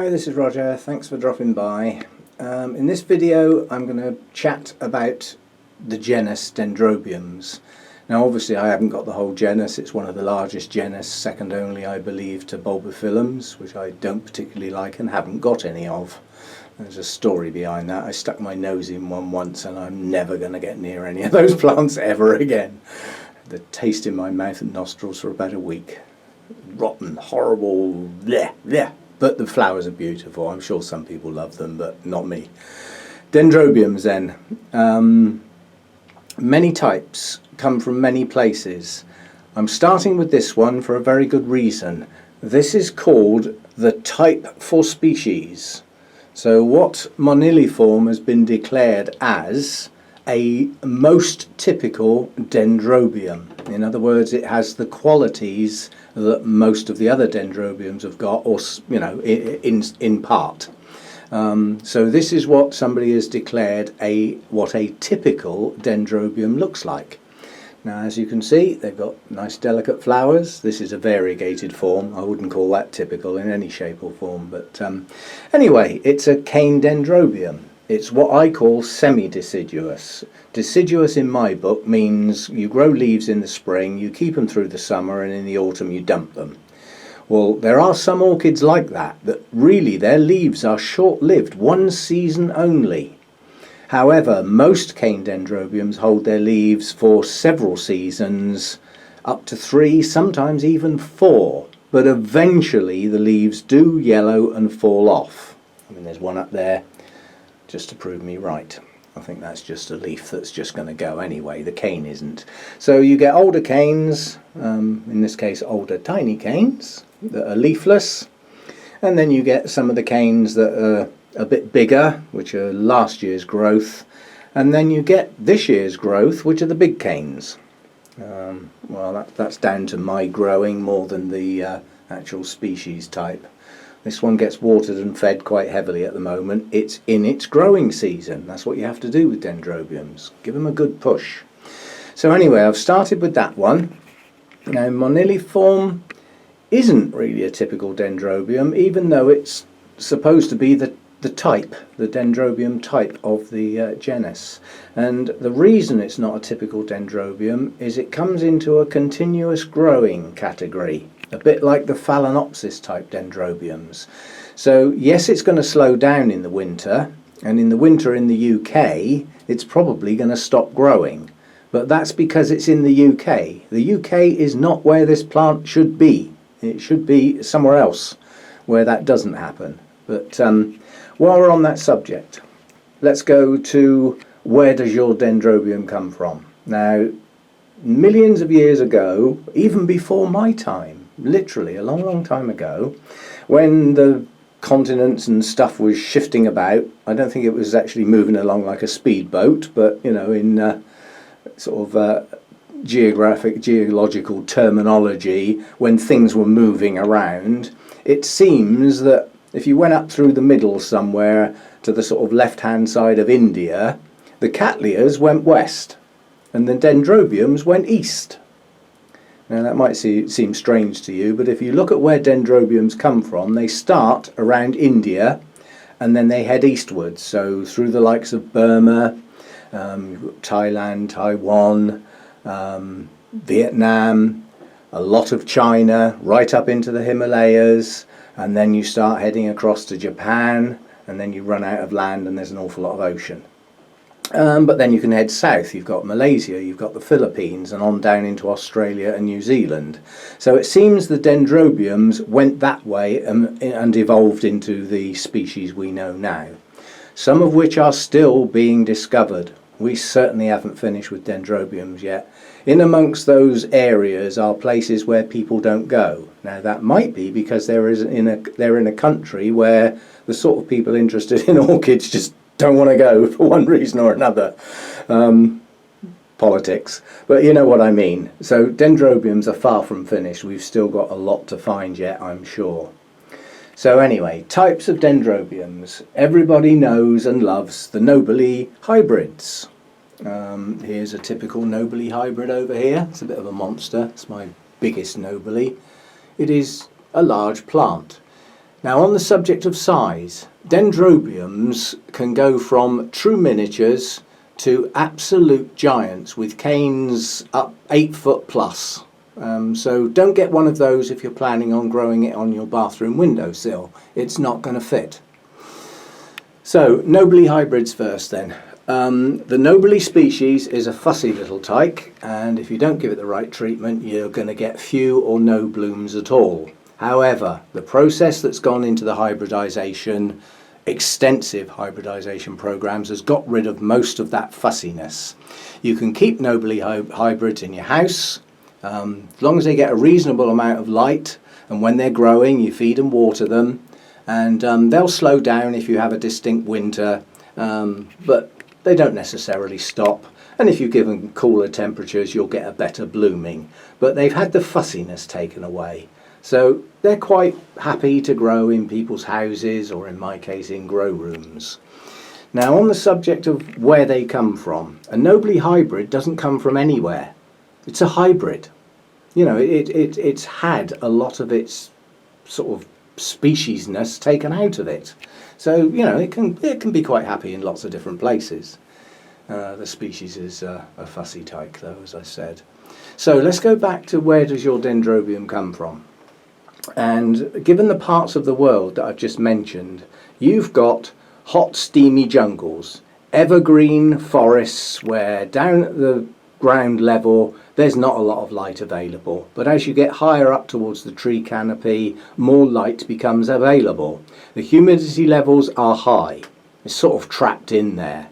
Hi, this is Roger. Thanks for dropping by. In this video I'm going to chat about the genus Dendrobiums. Now obviously I haven't got the whole genus. It's one of the largest genus, second only I believe to bulbophyllums, which I don't particularly like and haven't got any of. There's a story behind that. I stuck my nose in one once and I'm never going to get near any of those plants ever again. The taste in my mouth and nostrils for about a week. Rotten, horrible, bleh, bleh. But the flowers are beautiful. I'm sure some people love them, but not me. Dendrobiums then. Many types come from many places. I'm starting with this one for a very good reason. This is called the type for species. So what moniliform has been declared as a most typical dendrobium. In other words, it has the qualities that most of the other dendrobiums have got, or in part. So this is what somebody has declared what a typical dendrobium looks like. Now, as you can see, they've got nice delicate flowers. This is a variegated form. I wouldn't call that typical in any shape or form, but anyway, it's a cane dendrobium. It's what I call semi-deciduous. Deciduous in my book means you grow leaves in the spring, you keep them through the summer, and in the autumn you dump them. Well, there are some orchids like that really their leaves are short-lived, one season only. However, most cane dendrobiums hold their leaves for several seasons, up to 3, sometimes even 4. But eventually the leaves do yellow and fall off. I mean, there's one up there, just to prove me right. I think that's just a leaf that's just going to go anyway. The cane isn't. So you get older canes, in this case older tiny canes, that are leafless. And then you get some of the canes that are a bit bigger, which are last year's growth. And then you get this year's growth, which are the big canes. Well, that's down to my growing more than the actual species type. This one gets watered and fed quite heavily at the moment. It's in its growing season. That's what you have to do with dendrobiums. Give them a good push. So anyway, I've started with that one. Now, moniliform isn't really a typical dendrobium, even though it's supposed to be the type, the dendrobium type of the genus. And the reason it's not a typical dendrobium is it comes into a continuous growing category, a bit like the phalaenopsis type dendrobiums. So yes, it's going to slow down in the winter, and in the winter in the UK it's probably going to stop growing, but that's because it's in the UK. The UK is not where this plant should be. It should be somewhere else where that doesn't happen. But while we're on that subject, let's go to where does your dendrobium come from. Now, millions of years ago, even before my time, literally a long time ago, when the continents and stuff was shifting about, I don't think it was actually moving along like a speedboat, but you know, in sort of geological terminology, when things were moving around, it seems that if you went up through the middle somewhere to the sort of left-hand side of India, the cattleyas went west and the dendrobiums went east. Now that might seem strange to you, but if you look at where dendrobiums come from, they start around India and then they head eastwards. So through the likes of Burma, Thailand, Taiwan, Vietnam, a lot of China, right up into the Himalayas, and then you start heading across to Japan, and then you run out of land and there's an awful lot of ocean. But then you can head south. You've got Malaysia, you've got the Philippines, and on down into Australia and New Zealand. So it seems the dendrobiums went that way and evolved into the species we know now, some of which are still being discovered. We certainly haven't finished with dendrobiums yet. In amongst those areas are places where people don't go. Now that might be because they're in a country where the sort of people interested in orchids just don't want to go for one reason or another. Politics. But you know what I mean. So dendrobiums are far from finished. We've still got a lot to find yet, I'm sure. So anyway, types of dendrobiums. Everybody knows and loves the Nobile hybrids. Here's a typical Nobile hybrid over here. It's a bit of a monster. It's my biggest Nobile. It is a large plant. Now, on the subject of size, dendrobiums can go from true miniatures to absolute giants with canes up 8 foot plus. So don't get one of those if you're planning on growing it on your bathroom windowsill. It's not going to fit. So, Nobile hybrids first then. The Nobile species is a fussy little tyke, and if you don't give it the right treatment, you're going to get few or no blooms at all. However, the process that's gone into the hybridization, extensive hybridization programs, has got rid of most of that fussiness. You can keep Nobile hybrids in your house, as long as they get a reasonable amount of light, and when they're growing you feed and water them, and they'll slow down if you have a distinct winter, but they don't necessarily stop, and if you give them cooler temperatures you'll get a better blooming, but they've had the fussiness taken away. So they're quite happy to grow in people's houses, or in my case in grow rooms. Now, on the subject of where they come from, a Nobile hybrid doesn't come from anywhere. It's a hybrid. You know, it's had a lot of its sort of speciesness taken out of it. So, you know, it can be quite happy in lots of different places. The species is a fussy tyke though, as I said. So let's go back to where does your dendrobium come from? And given the parts of the world that I've just mentioned, you've got hot, steamy jungles, evergreen forests where down at the ground level there's not a lot of light available, but as you get higher up towards the tree canopy, more light becomes available. The humidity levels are high. It's sort of trapped in there.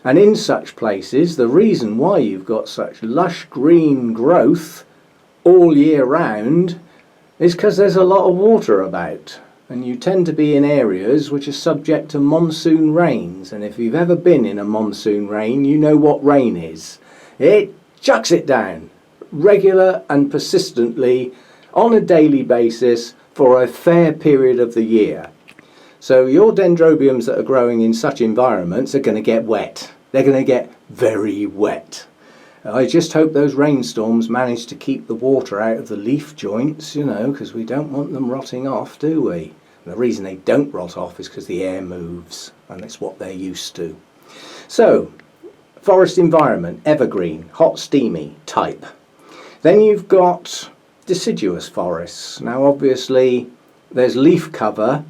And in such places, the reason why you've got such lush green growth all year round is because there's a lot of water about, and you tend to be in areas which are subject to monsoon rains, and if you've ever been in a monsoon rain, you know what rain is. It chucks it down regular and persistently on a daily basis for a fair period of the year. So your dendrobiums that are growing in such environments are going to get wet. They're going to get very wet. I just hope those rainstorms manage to keep the water out of the leaf joints, you know, because we don't want them rotting off, do we? And the reason they don't rot off is because the air moves, and it's what they're used to. So, forest environment, evergreen, hot, steamy type. Then you've got deciduous forests. Now obviously there's leaf cover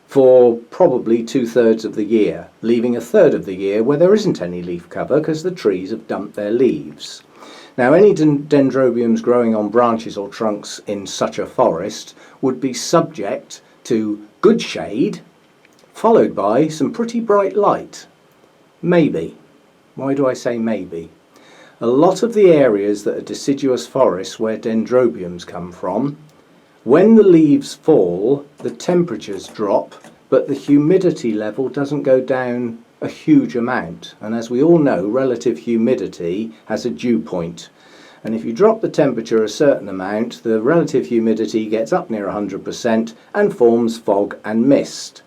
for probably 2/3 of the year, leaving 1/3 of the year where there isn't any leaf cover because the trees have dumped their leaves. Now any dendrobiums growing on branches or trunks in such a forest would be subject to good shade, followed by some pretty bright light. Maybe. Why do I say maybe? A lot of the areas that are deciduous forests where dendrobiums come from, when the leaves fall, the temperatures drop, but the humidity level doesn't go down a huge amount. And as we all know, relative humidity has a dew point. And if you drop the temperature a certain amount, the relative humidity gets up near 100% and forms fog and mist.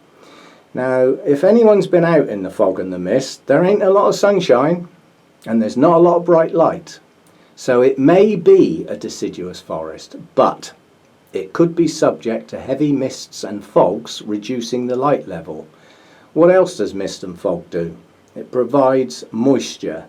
Now, if anyone's been out in the fog and the mist, there ain't a lot of sunshine and there's not a lot of bright light. So it may be a deciduous forest, but it could be subject to heavy mists and fogs reducing the light level. What else does mist and fog do? It provides moisture.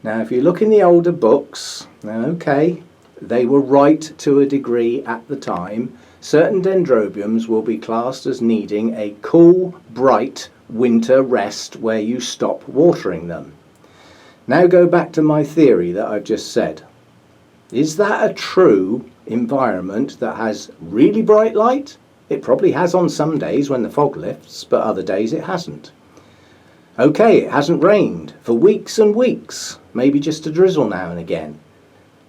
Now if you look in the older books, okay, they were right to a degree at the time. Certain dendrobiums will be classed as needing a cool, bright winter rest where you stop watering them. Now go back to my theory that I've just said. Is that a true environment that has really bright light? It probably has on some days when the fog lifts, but other days it hasn't. Okay, it hasn't rained for weeks and weeks, maybe just a drizzle now and again.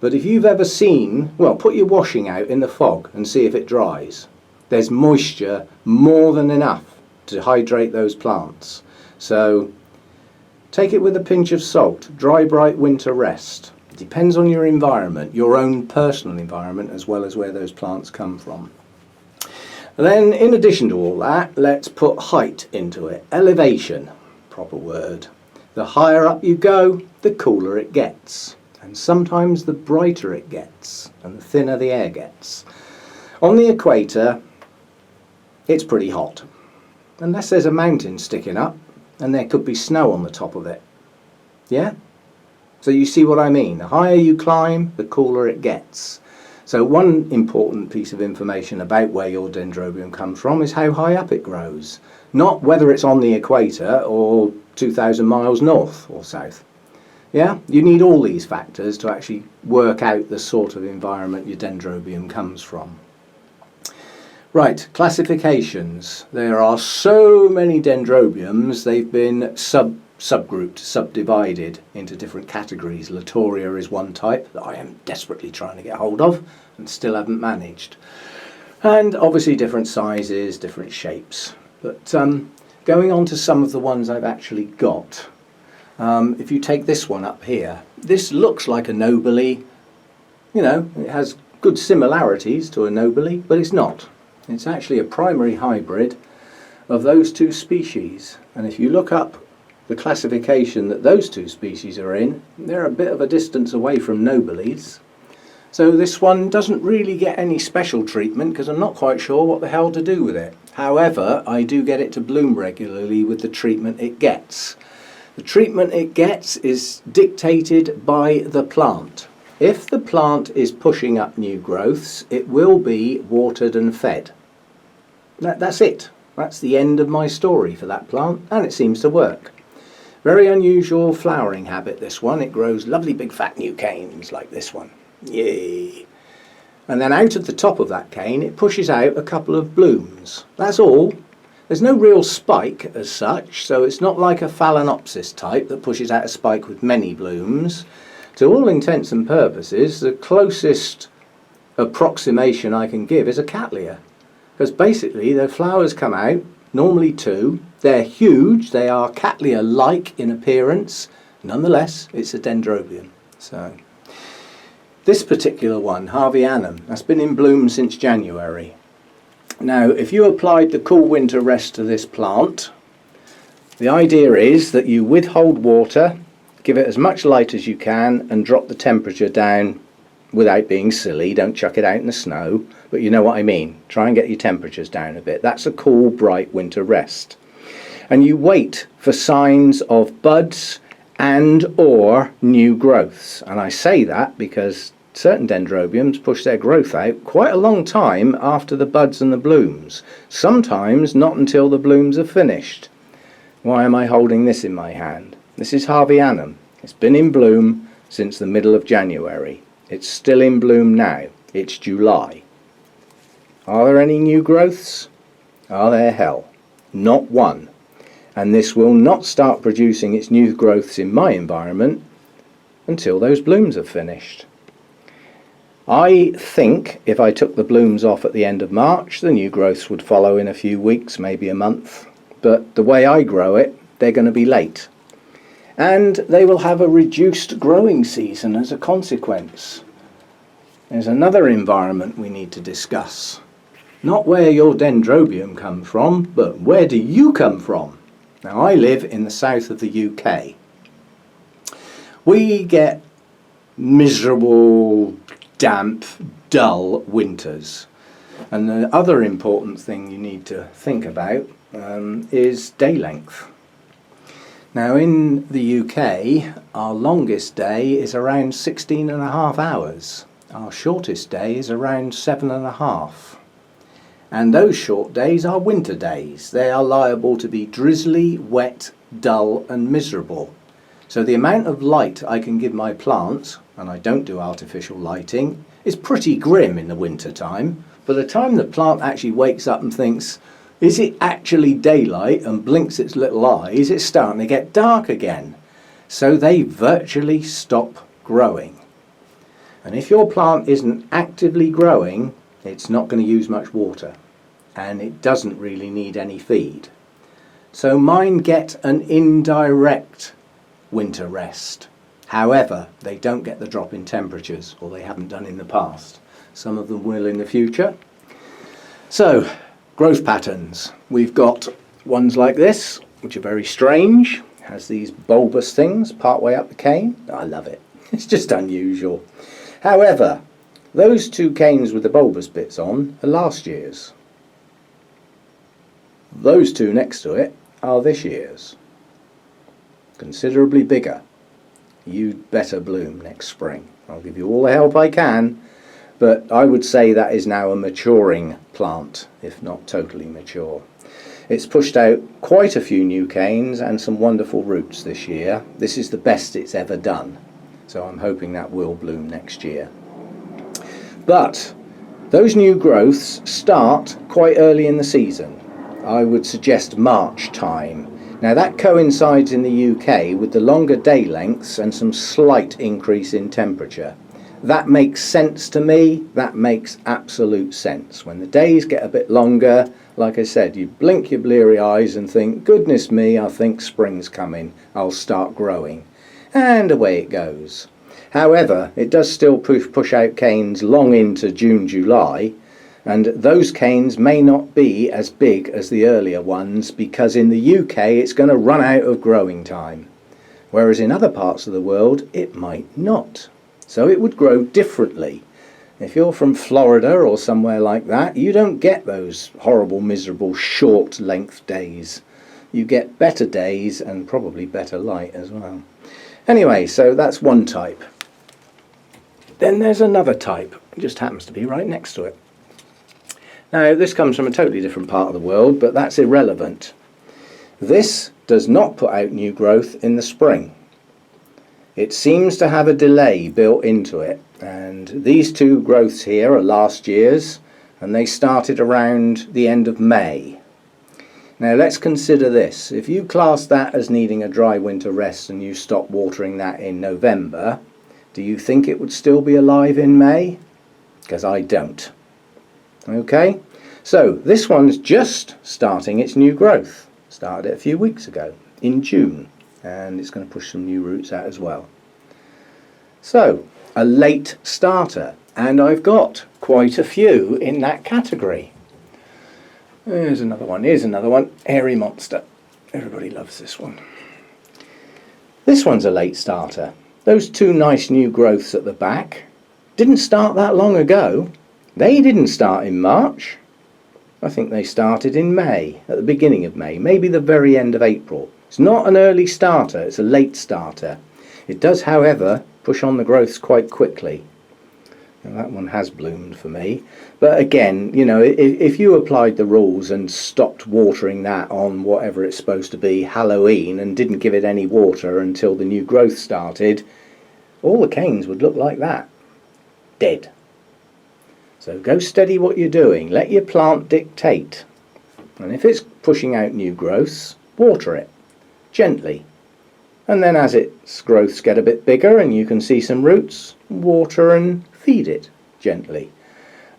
But if you've ever seen, well, put your washing out in the fog and see if it dries. There's moisture more than enough to hydrate those plants. So take it with a pinch of salt. Dry, bright winter rest. It depends on your environment, your own personal environment, as well as where those plants come from. Then, in addition to all that, let's put height into it. Elevation, proper word. The higher up you go, the cooler it gets. And sometimes the brighter it gets, and the thinner the air gets. On the equator, it's pretty hot. Unless there's a mountain sticking up and there could be snow on the top of it. Yeah? So you see what I mean? The higher you climb, the cooler it gets. So one important piece of information about where your dendrobium comes from is how high up it grows. Not whether it's on the equator or 2,000 miles north or south. Yeah? You need all these factors to actually work out the sort of environment your dendrobium comes from. Right, classifications. There are so many dendrobiums, they've been subgrouped, subdivided into different categories. Latoria is one type that I am desperately trying to get hold of and still haven't managed. And obviously different sizes, different shapes. But going on to some of the ones I've actually got. If you take this one up here, this looks like a Nobile. You know, it has good similarities to a Nobile, but it's not. It's actually a primary hybrid of those two species. And if you look up the classification that those two species are in, they're a bit of a distance away from Nobiles. So this one doesn't really get any special treatment because I'm not quite sure what the hell to do with it. However, I do get it to bloom regularly with the treatment it gets. The treatment it gets is dictated by the plant. If the plant is pushing up new growths, it will be watered and fed. That's it. That's the end of my story for that plant, and it seems to work. Very unusual flowering habit, this one. It grows lovely big fat new canes like this one. Yay! And then out of the top of that cane it pushes out a couple of blooms. That's all. There's no real spike as such, so it's not like a Phalaenopsis type that pushes out a spike with many blooms. To all intents and purposes, the closest approximation I can give is a Cattleya. Because basically the flowers come out, normally two, they're huge, they are Cattleya-like in appearance, nonetheless it's a dendrobium. So this particular one, Harveyanum, that's been in bloom since January. Now if you applied the cool winter rest to this plant, the idea is that you withhold water, give it as much light as you can and drop the temperature down without being silly. Don't chuck it out in the snow, but you know what I mean. Try and get your temperatures down a bit. That's a cool, bright winter rest. And you wait for signs of buds and or new growths. And I say that because certain dendrobiums push their growth out quite a long time after the buds and the blooms. Sometimes not until the blooms are finished. Why am I holding this in my hand? This is Harveyanum. It's been in bloom since the middle of January. It's still in bloom now. It's July. Are there any new growths? Are there? Hell, not one. And this will not start producing its new growths in my environment until those blooms are finished. I think if I took the blooms off at the end of March, the new growths would follow in a few weeks, maybe a month. But the way I grow it, they're going to be late. And they will have a reduced growing season as a consequence. There's another environment we need to discuss. Not where your dendrobium comes from, but where do you come from? Now I live in the south of the UK. We get miserable, damp, dull winters. And the other important thing you need to think about is day length. Now in the UK, our longest day is around 16.5 hours. Our shortest day is around 7.5. And those short days are winter days. They are liable to be drizzly, wet, dull and miserable. So the amount of light I can give my plants, and I don't do artificial lighting, is pretty grim in the winter time. By the time the plant actually wakes up and thinks, is it actually daylight, and blinks its little eyes, it's starting to get dark again. So they virtually stop growing. And if your plant isn't actively growing, it's not going to use much water. And it doesn't really need any feed. So mine get an indirect winter rest. However, they don't get the drop in temperatures, or they haven't done in the past. Some of them will in the future. So, growth patterns. We've got ones like this, which are very strange. It has these bulbous things partway up the cane. I love it. It's just unusual. However, those two canes with the bulbous bits on are last year's. Those two next to it are this year's. Considerably bigger. You'd better bloom next spring. I'll give you all the help I can, but I would say that is now a maturing plant, if not totally mature. It's pushed out quite a few new canes and some wonderful roots this year. This is the best it's ever done, so I'm hoping that will bloom next year. But those new growths start quite early in the season. I would suggest March time. Now that coincides in the UK with the longer day lengths and some slight increase in temperature. That makes sense to me. That makes absolute sense. When the days get a bit longer, like I said, you blink your bleary eyes and think, goodness me, I think spring's coming. I'll start growing. And away it goes. However, it does still push out canes long into June, July, and those canes may not be as big as the earlier ones because in the UK it's going to run out of growing time, whereas in other parts of the world it might not. So it would grow differently. If you're from Florida or somewhere like that, you don't get those horrible, miserable, short length days. You get better days and probably better light as well. Anyway, so that's one type. Then there's another type. It just happens to be right next to it. Now, this comes from a totally different part of the world, but that's irrelevant. This does not put out new growth in the spring. It seems to have a delay built into it, and these two growths here are last year's, and they started around the end of May. Now let's consider this. If you class that as needing a dry winter rest and you stop watering that in November, do you think it would still be alive in May? Because I don't. Okay, so this one's just starting its new growth. Started it a few weeks ago in June, and it's going to push some new roots out as well. So a late starter, and I've got quite a few in that category. Here's another one, Hairy Monster. Everybody loves this one. This one's a late starter. Those two nice new growths at the back didn't start that long ago. They didn't start in March. I think they started in May, at the beginning of May, maybe the very end of April. It's not an early starter, it's a late starter. It does, however, push on the growths quite quickly. Now, that one has bloomed for me. But again, you know, if you applied the rules and stopped watering that on whatever it's supposed to be, Halloween, and didn't give it any water until the new growth started, all the canes would look like that. Dead. So go steady what you're doing. Let your plant dictate. And if it's pushing out new growths, water it gently. And then as its growths get a bit bigger and you can see some roots, water and feed it gently.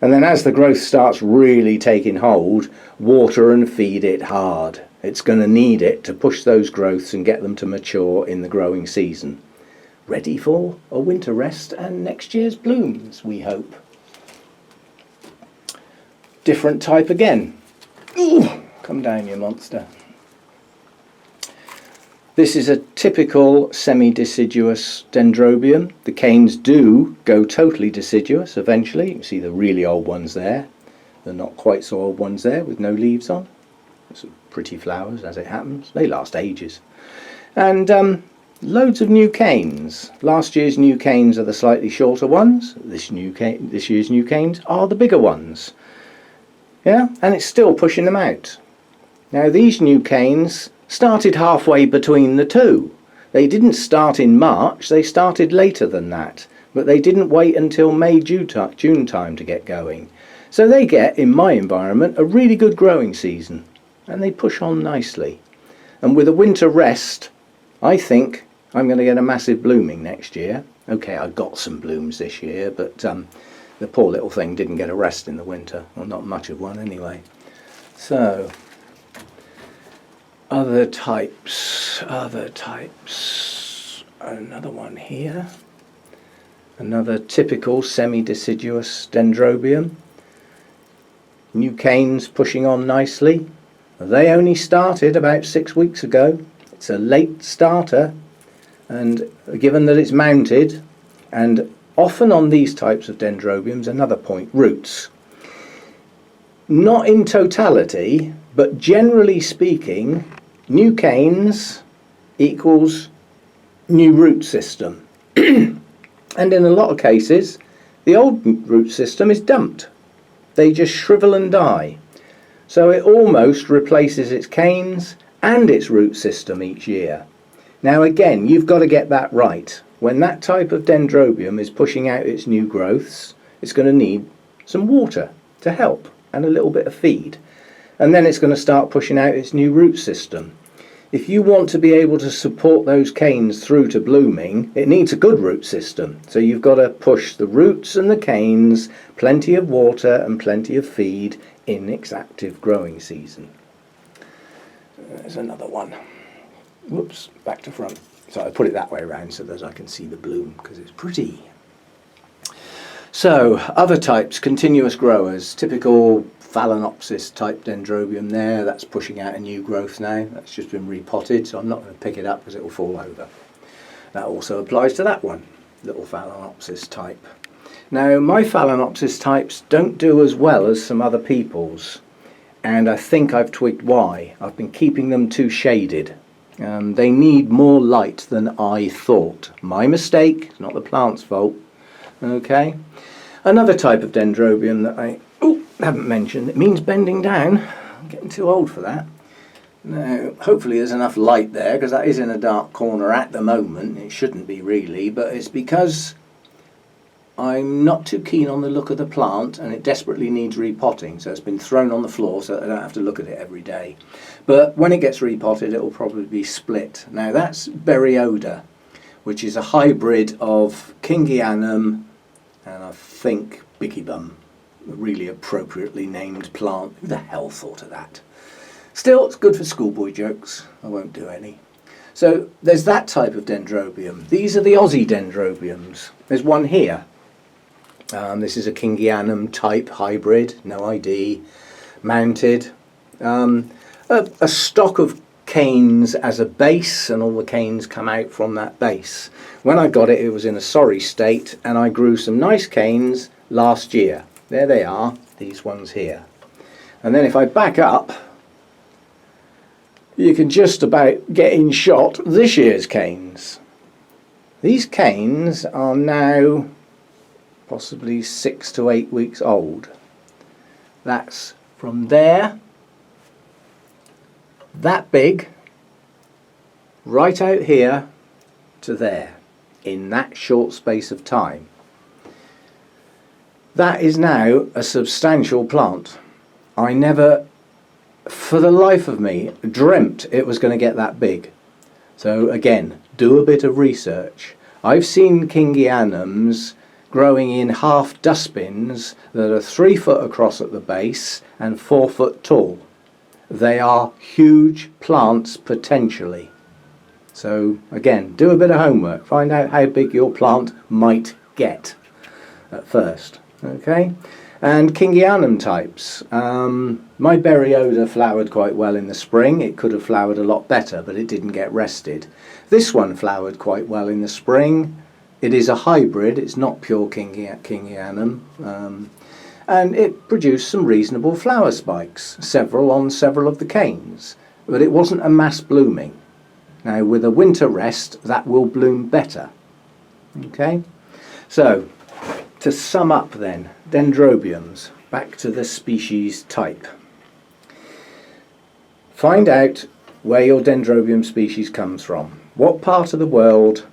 And then as the growth starts really taking hold, water and feed it hard. It's going to need it to push those growths and get them to mature in the growing season. Ready for a winter rest and next year's blooms, we hope. Different type again. Ooh, come down, you monster. This is a typical semi-deciduous dendrobium. The canes do go totally deciduous eventually. You can see the really old ones there. The not quite so old ones there with no leaves on. Some pretty flowers as it happens. They last ages. And loads of new canes. Last year's new canes are the slightly shorter ones. This year's new canes are the bigger ones. Yeah, and it's still pushing them out. Now these new canes started halfway between the two. They didn't start in March, they started later than that, but they didn't wait until May, June time to get going. So they get, in my environment, a really good growing season, and they push on nicely. And with a winter rest, I think I'm going to get a massive blooming next year. Okay, I got some blooms this year, but the poor little thing didn't get a rest in the winter, well, not much of one anyway. So other types, another one here, another typical semi-deciduous dendrobium. New canes pushing on nicely. They only started about 6 weeks ago. It's a late starter, and given that it's mounted, and often on these types of dendrobiums, another point, roots. Not in totality, But generally speaking, new canes equals new root system. And in a lot of cases, the old root system is dumped. They just shrivel and die. So it almost replaces its canes and its root system each year. Now again, you've got to get that right. When that type of dendrobium is pushing out its new growths, it's going to need some water to help and a little bit of feed. And then it's going to start pushing out its new root system. If you want to be able to support those canes through to blooming, it needs a good root system. So you've got to push the roots and the canes, plenty of water and plenty of feed in its active growing season. There's another one. Whoops, back to front. So I put it that way around so that I can see the bloom because it's pretty. So other types, continuous growers, typical Phalaenopsis type dendrobium there, that's pushing out a new growth now. That's just been repotted, so I'm not going to pick it up because it will fall over. That also applies to that one, little Phalaenopsis type. Now my Phalaenopsis types don't do as well as some other people's, and I think I've twigged why. I've been keeping them too shaded. They need more light than I thought. My mistake, it's not the plant's fault. Okay. Another type of dendrobium that I haven't mentioned, it means bending down. I'm getting too old for that. Now, hopefully there's enough light there because that is in a dark corner at the moment. It shouldn't be really, but it's because I'm not too keen on the look of the plant and it desperately needs repotting, so it's been thrown on the floor so that I don't have to look at it every day. But when it gets repotted, it will probably be split. Now that's Berioda, which is a hybrid of Kingianum and I think Bigibum, a really appropriately named plant. Who the hell thought of that? Still, it's good for schoolboy jokes. I won't do any. So there's that type of dendrobium. These are the Aussie dendrobiums. There's one here. This is a Kingianum type hybrid, no ID, mounted. A stock of canes as a base, and all the canes come out from that base. When I got it, it was in a sorry state, and I grew some nice canes last year. There they are, these ones here. And then if I back up, you can just about get in shot this year's canes. These canes are now possibly 6 to 8 weeks old. That's from there, that big, right out here to there, in that short space of time. That is now a substantial plant. I never, for the life of me, dreamt it was going to get that big. So again, do a bit of research. I've seen Kingianums growing in half dustbins that are 3 foot across at the base and 4 foot tall. They are huge plants potentially. So again, do a bit of homework. Find out how big your plant might get at first. Okay, and Kingianum types. My Berioda flowered quite well in the spring. It could have flowered a lot better, but it didn't get rested. This one flowered quite well in the spring. It is a hybrid. It's not pure Kingianum. And it produced some reasonable flower spikes, several on several of the canes, but it wasn't a mass blooming. Now with a winter rest that will bloom better. Okay, so to sum up then, dendrobiums, back to the species type. Find out where your dendrobium species comes from, what part of the world,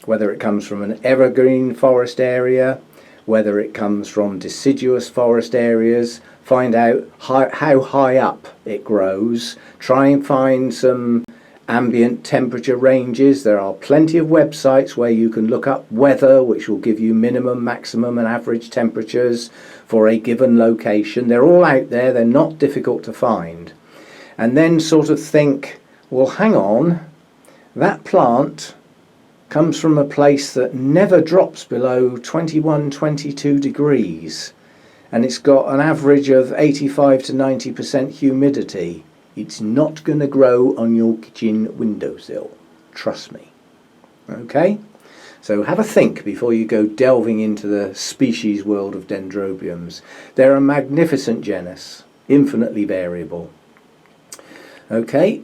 whether it comes from an evergreen forest area, whether it comes from deciduous forest areas. Find out how high up it grows. Try and find some ambient temperature ranges. There are plenty of websites where you can look up weather, which will give you minimum, maximum and average temperatures for a given location. They're all out there. They're not difficult to find. And then sort of think, well, hang on, that plant comes from a place that never drops below 21, 22 degrees, and it's got an average of 85 to 90% humidity. It's not going to grow on your kitchen windowsill, trust me. Okay, so have a think before you go delving into the species world of dendrobiums. They're a magnificent genus, infinitely variable. Okay,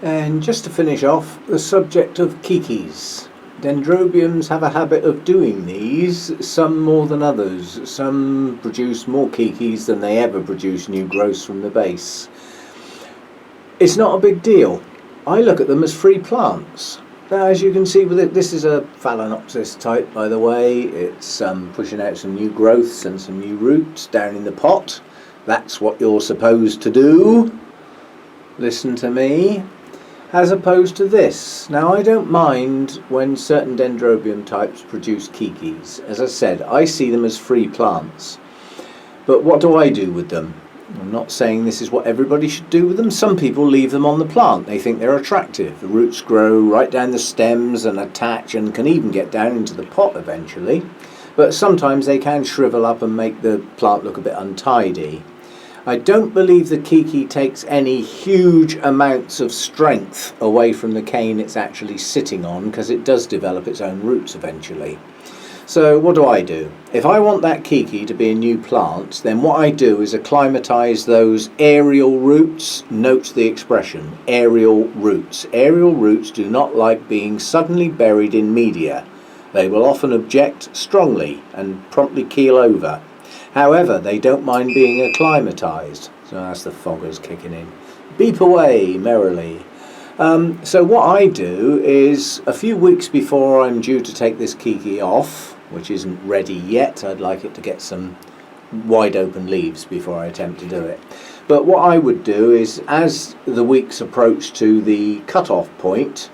and just to finish off, the subject of kikis. Dendrobiums have a habit of doing these, some more than others. Some produce more kikis than they ever produce new growths from the base. It's not a big deal. I look at them as free plants. Now, as you can see with it, this is a Phalaenopsis type, by the way. It's pushing out some new growths and some new roots down in the pot. That's what you're supposed to do. Listen to me. As opposed to this. Now, I don't mind when certain Dendrobium types produce kikis. As I said, I see them as free plants. But what do I do with them? I'm not saying this is what everybody should do with them. Some people leave them on the plant. They think they're attractive. The roots grow right down the stems and attach and can even get down into the pot eventually. But sometimes they can shrivel up and make the plant look a bit untidy. I don't believe the kiki takes any huge amounts of strength away from the cane it's actually sitting on, because it does develop its own roots eventually. So what do? If I want that kiki to be a new plant, then what I do is acclimatise those aerial roots. Note the expression, aerial roots. Aerial roots do not like being suddenly buried in media. They will often object strongly and promptly keel over. However, they don't mind being acclimatised. So that's the foggers kicking in. Beep away merrily. So what I do is, a few weeks before I'm due to take this kiki off, which isn't ready yet, I'd like it to get some wide open leaves before I attempt to do it. But what I would do is, as the weeks approach to the cut-off point,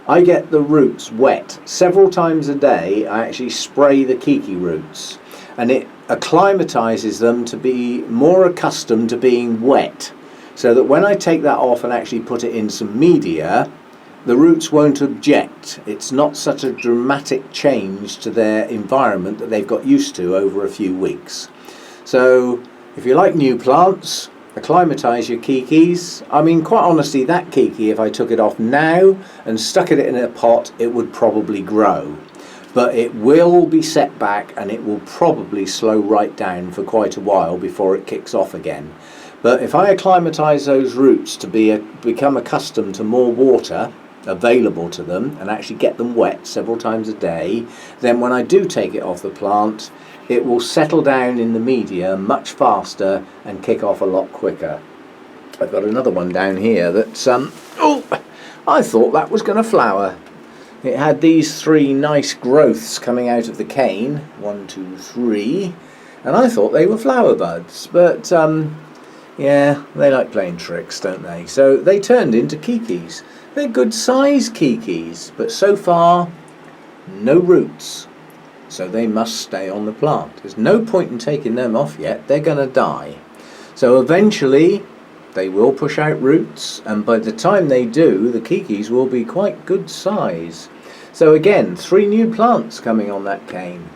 I get the roots wet. Several times a day I actually spray the kiki roots, and it acclimatises them to be more accustomed to being wet, so that when I take that off and actually put it in some media, the roots won't object. It's not such a dramatic change to their environment that they've got used to over a few weeks. So if you like new plants, acclimatise your kikis. I mean, quite honestly, that kiki, if I took it off now and stuck it in a pot, it would probably grow. But it will be set back and it will probably slow right down for quite a while before it kicks off again. But if I acclimatise those roots to become accustomed to more water available to them and actually get them wet several times a day, then when I do take it off the plant, it will settle down in the media much faster and kick off a lot quicker. I've got another one down here that's, I thought that was going to flower. It had these three nice growths coming out of the cane, 1, 2, 3, and I thought they were flower buds, but yeah, they like playing tricks, don't they? So they turned into kikis. They're good size kikis, but so far, no roots. So they must stay on the plant. There's no point in taking them off yet. They're going to die. So eventually, they will push out roots, and by the time they do, the kikis will be quite good size. So again, 3 new plants coming on that cane.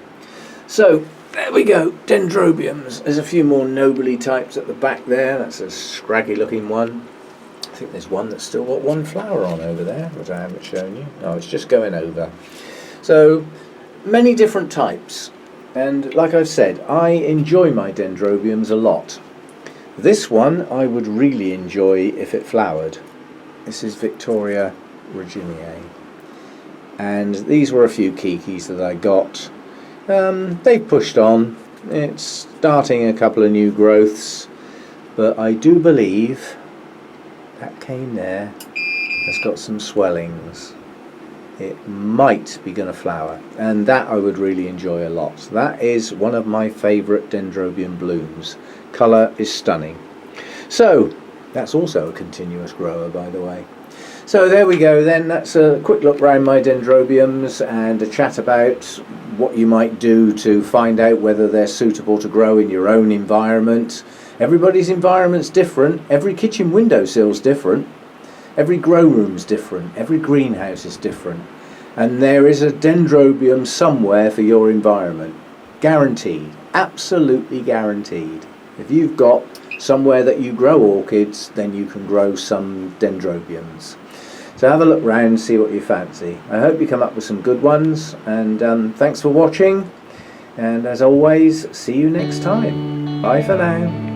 So there we go, Dendrobiums. There's a few more Nobile types at the back there. That's a scraggy looking one. I think there's one that's still got 1 flower on over there, which I haven't shown you. Oh, it's just going over. So many different types. And like I've said, I enjoy my Dendrobiums a lot. This one I would really enjoy if it flowered. This is Victoria Reginae. And these were a few kikis that I got. They've pushed on. It's starting a couple of new growths. But I do believe that cane there has got some swellings. It might be going to flower, and that I would really enjoy a lot. That is one of my favourite Dendrobium blooms. Colour is stunning. So that's also a continuous grower, by the way. So there we go then. That's a quick look round my Dendrobiums and a chat about what you might do to find out whether they're suitable to grow in your own environment. Everybody's environment's different. Every kitchen windowsill's different. Every grow room's different. Every greenhouse is different. And there is a Dendrobium somewhere for your environment. Guaranteed. Absolutely guaranteed. If you've got somewhere that you grow orchids, then you can grow some Dendrobiums. So have a look round, see what you fancy. I hope you come up with some good ones, and thanks for watching, and as always, see you next time. Bye for now.